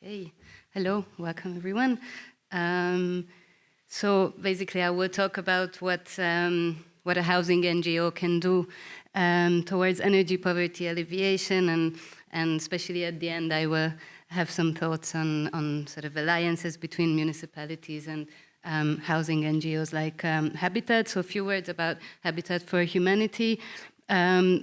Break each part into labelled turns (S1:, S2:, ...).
S1: Okay, hello, welcome everyone. So basically I will talk about what a housing NGO can do towards energy poverty alleviation, and especially at the end I will have some thoughts on sort of alliances between municipalities and housing NGOs like Habitat. So a few words about Habitat for Humanity.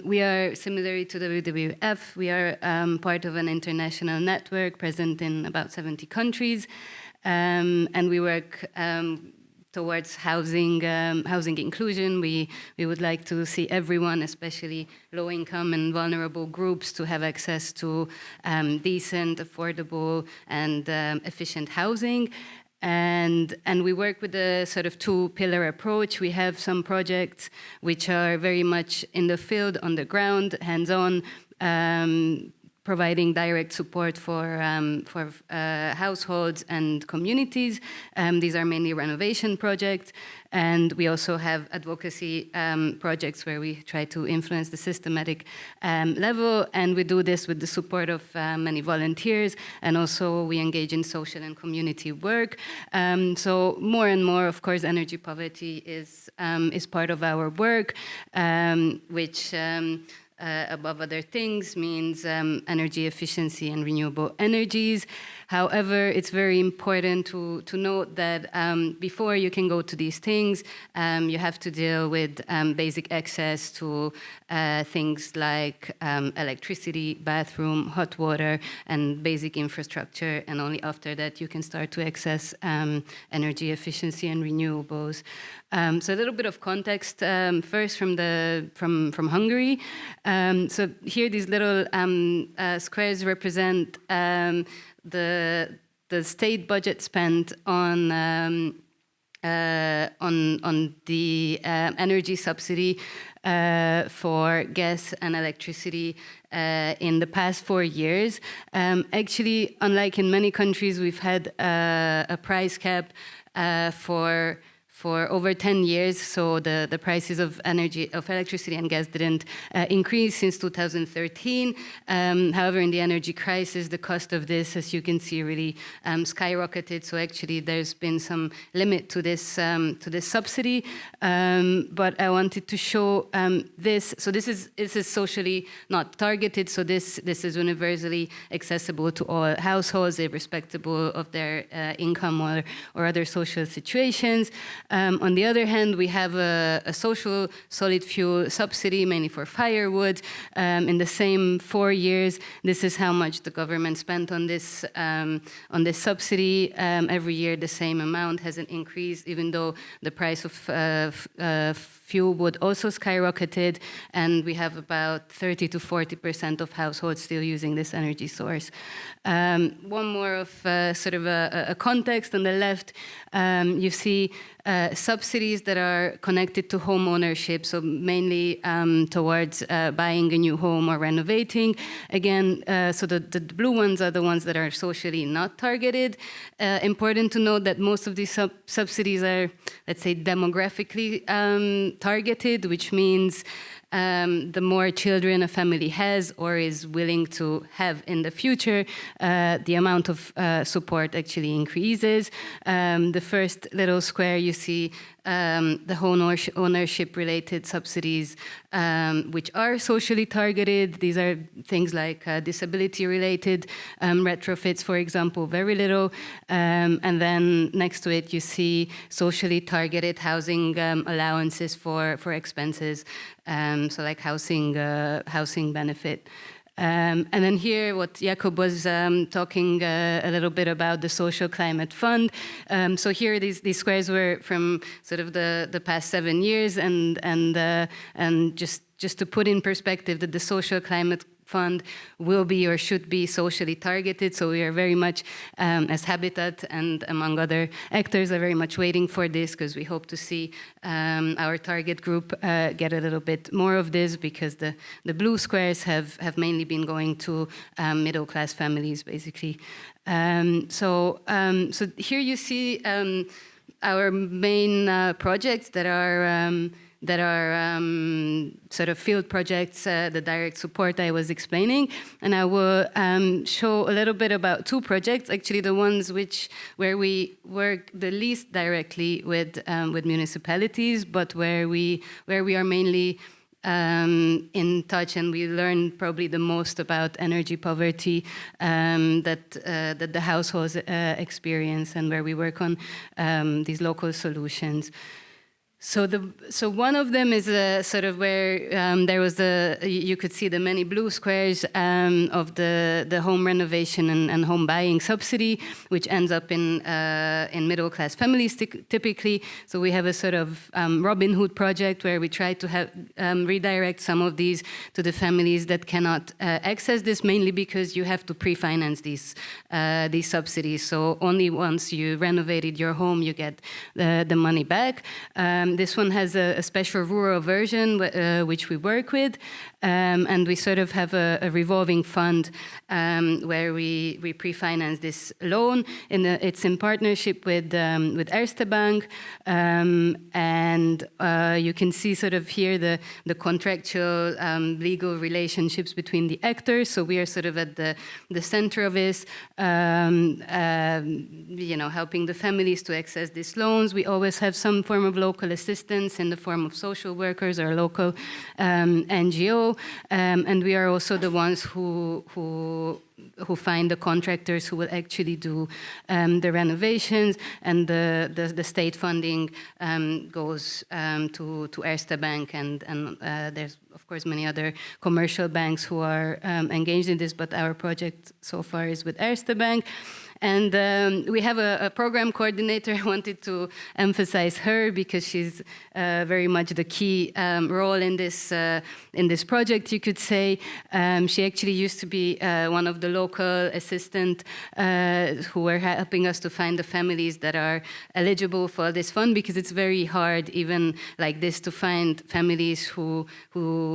S1: We are, similarly to the WWF, we are part of an international network present in about 70 countries, and we work towards housing inclusion. We would like to see everyone, especially low-income and vulnerable groups, to have access to decent, affordable, and efficient housing. And we work with a sort of two-pillar approach. We have some projects which are very much in the field, on the ground, hands-on, providing direct support for households and communities. These are mainly renovation projects. And we also have advocacy projects where we try to influence the systematic level. And we do this with the support of many volunteers. And also we engage in social and community work. So more and more, of course, energy poverty is part of our work, which above other things means energy efficiency and renewable energies. However, it's very important to note that before you can go to these things, you have to deal with basic access to things like electricity, bathroom, hot water, and basic infrastructure. And only after that you can start to access energy efficiency and renewables. So a little bit of context first from Hungary. So here these little squares represent the state budget spent on the energy subsidy for gas and electricity in the past 4 years. Actually, unlike in many countries, we've had a price cap for over 10 years, so the prices of electricity and gas didn't increase since 2013. However, in the energy crisis, the cost of this, as you can see, really skyrocketed. So actually, there's been some limit to this subsidy. But I wanted to show this. So this is socially not targeted. So this is universally accessible to all households, irrespective of their income or other social situations. On the other hand, we have a social solid fuel subsidy, mainly for firewood. In the same 4 years, this is how much the government spent on this subsidy. Every year, the same amount hasn't increased, even though the price of fuel would also skyrocketed, and we have about 30 to 40% of households still using this energy source. One more of sort of a context on the left. You see subsidies that are connected to home ownership, so mainly towards buying a new home or renovating. Again, so the blue ones are the ones that are socially not targeted. Important to note that most of these subsidies are, let's say, demographically targeted, which means the more children a family has or is willing to have in the future, the amount of support actually increases. The first little square you see the home ownership-related subsidies, which are socially targeted. These are things like disability-related retrofits, for example, very little. And then next to it, you see socially targeted housing allowances for expenses, so like housing benefit. And then here, what Jakob was talking a little bit about, the Social Climate Fund. So here, these squares were from sort of the past 7 years, and just to put in perspective that the Social Climate Fund will be or should be socially targeted. So we are very much, as Habitat and among other actors, are very much waiting for this, because we hope to see our target group get a little bit more of this, because the blue squares have mainly been going to middle-class families, basically. So here you see our main projects that are that are sort of field projects, the direct support I was explaining. And I will show a little bit about two projects, actually the ones where we work the least directly with municipalities, but where we are mainly in touch, and we learn probably the most about energy poverty that the households experience, and where we work on these local solutions. So one of them is sort of where there was you could see the many blue squares of the home renovation and home buying subsidy, which ends up in middle class families typically. So we have a sort of Robin Hood project where we try to redirect some of these to the families that cannot access this, mainly because you have to pre-finance these subsidies. So only once you renovated your home you get the money back. This one has a special rural version which we work with, and we sort of have a revolving fund where we pre-finance this loan. It's in partnership with Erste Bank, and you can see sort of here the contractual legal relationships between the actors. So we are sort of at the center of this, helping the families to access these loans. We always have some form of local assistance in the form of social workers or local NGO, and we are also the ones who find the contractors who will actually do the renovations, and the state funding goes to Erste Bank, and there's of course many other commercial banks who are engaged in this, but our project so far is with Erste Bank. And we have a program coordinator. I wanted to emphasize her because she's very much the key role in this project, you could say. She actually used to be one of the local assistants who were helping us to find the families that are eligible for this fund, because it's very hard, even like this, to find families who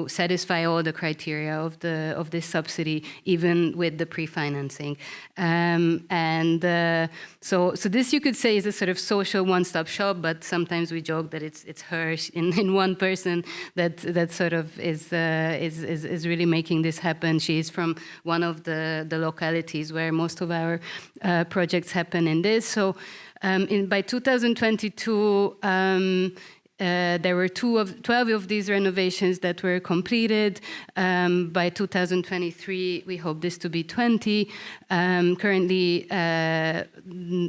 S1: satisfy all the criteria of this subsidy, even with the pre-financing. And so this, you could say, is a sort of social one-stop shop, but sometimes we joke that it's her in one person that sort of is really making this happen. She is from one of the localities where most of our projects happen in this. So by 2022, there were 12 of these renovations that were completed. By 2023, we hope this to be 20. Currently,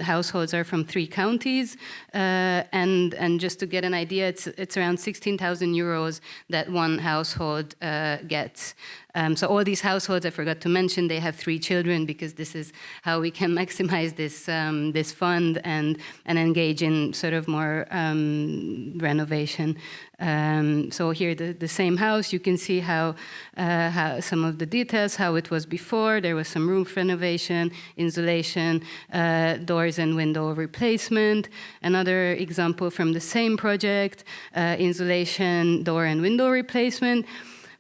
S1: households are from 3 counties. And just to get an idea, it's around 16,000 euros that one household gets. So all these households, I forgot to mention, they have 3 children, because this is how we can maximize this fund and engage in sort of more renovation. So here, the same house, you can see how some of the details, how it was before. There was some roof renovation, insulation, doors and window replacement. Another example from the same project, insulation, door and window replacement.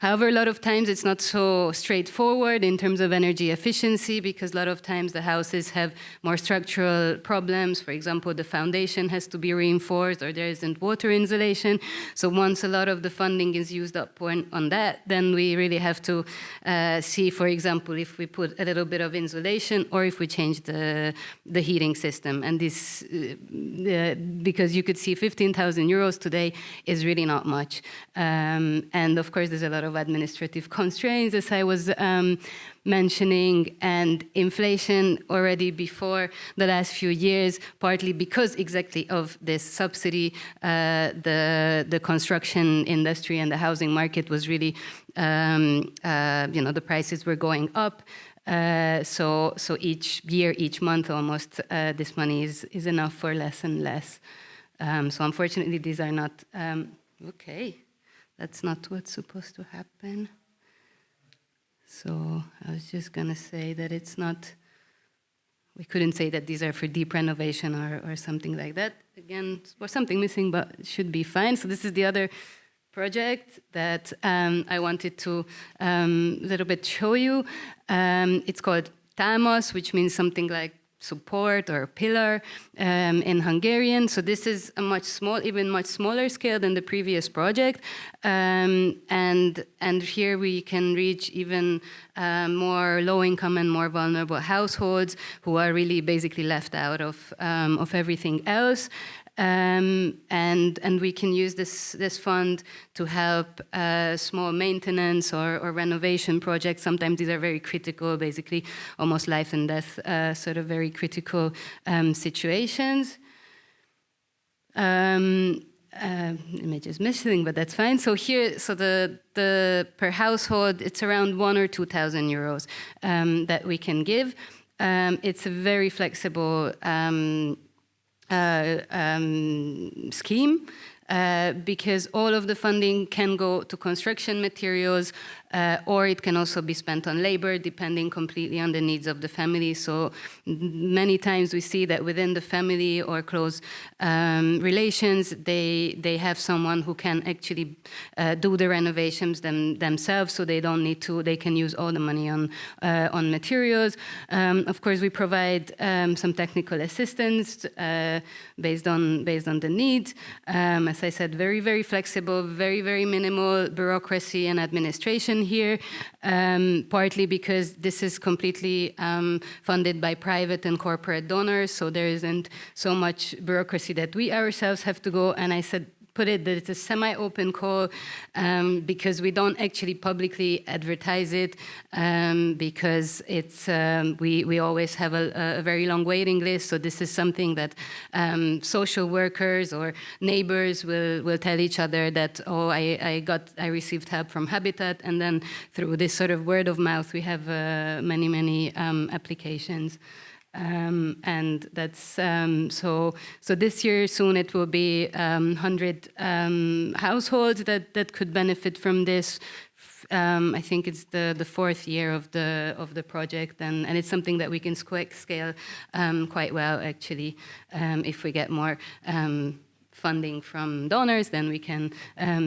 S1: However, a lot of times it's not so straightforward in terms of energy efficiency, because a lot of times the houses have more structural problems. For example, the foundation has to be reinforced, or there isn't water insulation. So once a lot of the funding is used up on that, then we really have to see, for example, if we put a little bit of insulation, or if we change the heating system. And this, because you could see 15,000 euros today is really not much. And of course, there's a lot of administrative constraints, as I was mentioning, and inflation already before the last few years, partly because exactly of this subsidy, the construction industry and the housing market was really, the prices were going up. So each year, each month almost, this money is enough for less and less. So unfortunately, these are not, okay. That's not what's supposed to happen. So I was just going to say that it's not, we couldn't say that these are for deep renovation or something like that. Again, was something missing, but it should be fine. So this is the other project that I wanted to a little bit show you. It's called TAMOS, which means something like support or pillar in Hungarian. So this is a much smaller scale than the previous project, and here we can reach even more low-income and more vulnerable households who are really basically left out of everything else. And we can use this fund to help small maintenance or renovation projects. Sometimes these are very critical, basically almost life and death, sort of very critical situations. Image is missing, but that's fine. So here, so the per household, it's around 1,000 or 2,000 euros that we can give. It's a very flexible scheme because all of the funding can go to construction materials, or it can also be spent on labor, depending completely on the needs of the family. So many times we see that within the family or close relations, they have someone who can actually do the renovations themselves, so they don't need to. They can use all the money on materials. Of course, we provide some technical assistance based on the needs. As I said, very, very flexible, very, very minimal bureaucracy and administration here, partly because this is completely funded by private and corporate donors, so there isn't so much bureaucracy that we ourselves have to go. And I put it that it's a semi-open call because we don't actually publicly advertise it because it's we always have a very long waiting list. So this is something that social workers or neighbors will tell each other that, oh, I received help from Habitat, and then through this sort of word of mouth we have many applications. And that's so this year soon it will be 100 households that could benefit from this. I think it's the fourth year of the project, and it's something that we can scale quite well actually. If we get more funding from donors, then we can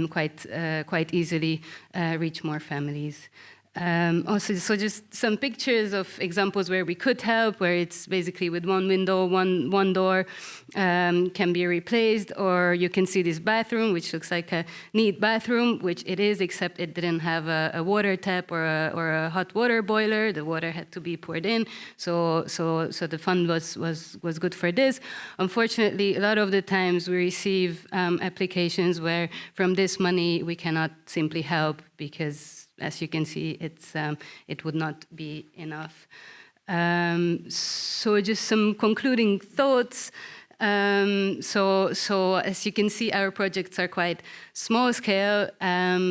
S1: quite easily reach more families. Also, so just some pictures of examples where we could help, where it's basically with one window, one door can be replaced, or you can see this bathroom, which looks like a neat bathroom, which it is, except it didn't have a water tap or a hot water boiler. The water had to be poured in, so the fund was good for this. Unfortunately, a lot of the times we receive applications where from this money we cannot simply help because, as you can see, it would not be enough. So just some concluding thoughts. So as you can see, our projects are quite small scale,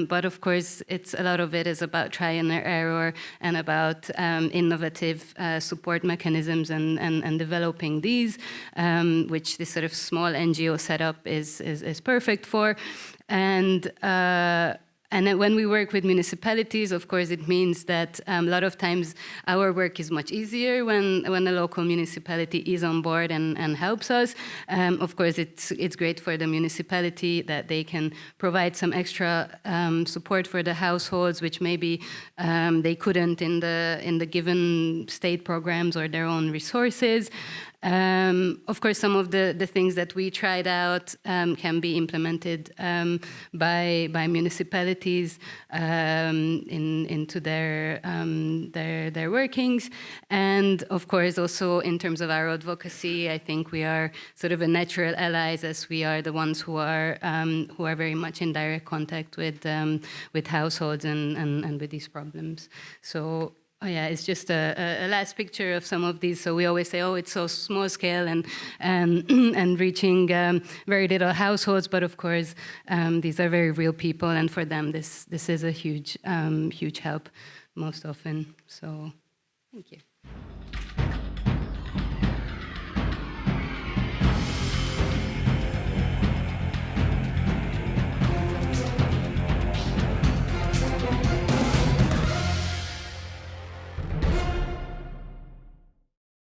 S1: but of course, a lot of it is about try and error and about innovative support mechanisms and developing these, which this sort of small NGO setup is perfect for. And then when we work with municipalities, of course, it means that a lot of times our work is much easier when the local municipality is on board and helps us. Of course, it's great for the municipality that they can provide some extra support for the households, which maybe they couldn't in the given state programs or their own resources. Of course, some of the things that we tried out can be implemented by municipalities into their workings, and of course also in terms of our advocacy, I think we are sort of a natural allies, as we are the ones who are very much in direct contact with households and with these problems. So. Oh yeah, it's just a last picture of some of these. So we always say, oh, it's so small scale and reaching very little households. But of course, these are very real people, and for them, this is a huge help most often. So, thank you.